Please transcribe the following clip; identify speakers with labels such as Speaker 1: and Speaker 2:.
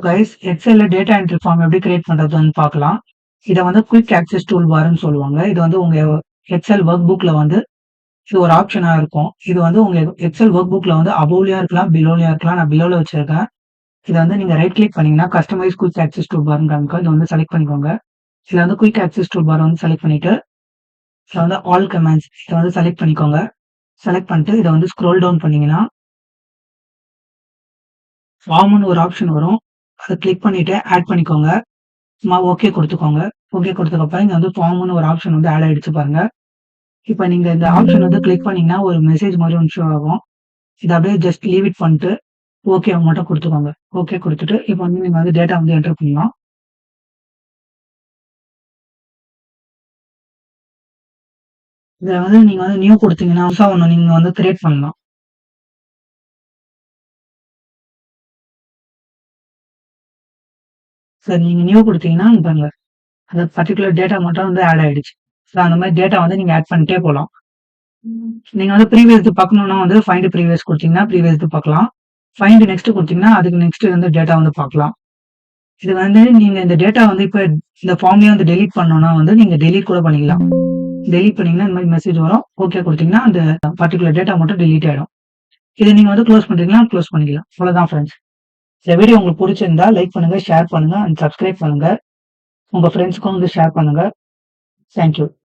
Speaker 1: Guys எக்ஸல்ல data entry form எப்படி create பண்றதுன்னு பார்க்கலாம். இத வந்து குயிக் ஆக்சஸ் டூல் பார்ன்னு சொல்லுவாங்க. இது வந்து உங்க எக்ஸல் ஒர்க் புக்ல வந்து இது ஒரு ஆப்ஷனா இருக்கும். இது வந்து உங்க எக்ஸல் ஒர்க் புக்ல வந்து அபோவ்லயா இருக்கலாம், பிலோலயா இருக்கலாம். நான் பிலோல வச்சிருக்கேன். இத வந்து நீங்க ரைட் கிளிக் பண்ணீங்கன்னா கஸ்டமைஸ் குயிக் ஆக்சஸ் டூல் பார்ன்னு காமிக்கும். இத வந்து செலக்ட் பண்ணிக்கோங்க. இதுல வந்து குயிக் ஆக்சஸ் டூல் பார் வந்து செலக்ட் பண்ணிட்டு, இதுல வந்து ஆல் கமாண்ட்ஸ் இத வந்து செலக்ட் பண்ணிக்கோங்க. செலக்ட் பண்ணிட்டு இத வந்து ஸ்க்ரோல் டவுன் பண்ணீங்கன்னா, ஃபார்ம்ன்னு ஒரு ஆப்ஷன் வரும். அத கிளிக் பண்ணிட்டு ஆட் பண்ணிக்கோங்க. சும்மா ஓகே குடுத்துக்கோங்க. ஓகே குடுத்ததுக்கப்புறம் இங்க வந்து ஃபார்ம்ன்னு ஒரு ஆப்ஷன் வந்து ஆட் ஆயிடுச்சு பாருங்க. இப்ப நீங்க இந்த ஆப்ஷன் வந்து கிளிக் பண்ணீங்கன்னா, ஒரு மெசேஜ் மாரி ஒண்ணு ஷோ ஆகும். இத அப்படியே ஜஸ்ட் லீவ் இட் பண்ணிட்டு, ஓகே மட்டும் குடுத்துக்கோங்க. ஓகே குடுத்துட்டு, இப்ப வந்து நீங்க வந்து டேட்டா வந்து என்டர் பண்ணலாம். இதுல வந்து நீங்க வந்து நியூ குடுத்தீங்கன்னா, புதுசா ஒண்ணு நீங்க வந்து கிரியேட் பண்ணலாம். சோ நீங்க நியூ குடுத்தீங்கன்னா, இங்க பாருங்க. அந்த பர்ட்டிகுலர் டேட்டா மட்டும் வந்து ஆட் ஆயிடுச்சு. சோ அந்த மாரி டேட்டா வந்து நீங்க ஆட் பண்ணிட்டே போலாம். நீங்க வந்து ப்ரீவியஸ்து பார்க்கணும்னா வந்து ஃபைண்ட் ப்ரீவியஸ் குடுத்தீங்கன்னா, ப்ரீவியஸ்து பார்க்கலாம். ஃபைண்ட் நெக்ஸ்ட் குடுத்தீங்கன்னா, அதுக்கு நெக்ஸ்ட் வந்து டேட்டா வந்து பார்க்கலாம். இது வந்து நீங்க இந்த டேட்டா வந்து இப்ப இந்த ஃபார்ம்லயே வந்து டெலீட் பண்ணணும்னா வந்து நீங்க டெலீட் கூட பண்ணிக்கலாம். டெலீட் பண்ணீங்கன்னா, இந்த மாரி மெசேஜ் வரும். ஓகே குடுத்தீங்கன்னா, அந்த பர்ட்டிகுலர் டேட்டா மட்டும் டெலீட் ஆயிடும். இத நீங்க வந்து குளோஸ் பண்றீங்கன்னா, குளோஸ் பண்ணிக்கலாம். அவ்வளவுதான் ஃபிரெண்ட்ஸ். இந்த வீடியோ உங்களுக்கு புடிச்சிருந்தா லைக் பண்ணுங்க, ஷேர் பண்ணுங்க அண்ட் சப்ஸ்கிரைப் பண்ணுங்க. உங்க ஃபிரெண்ட்ஸ்க்கும் வந்து ஷேர் பண்ணுங்க. Thank you.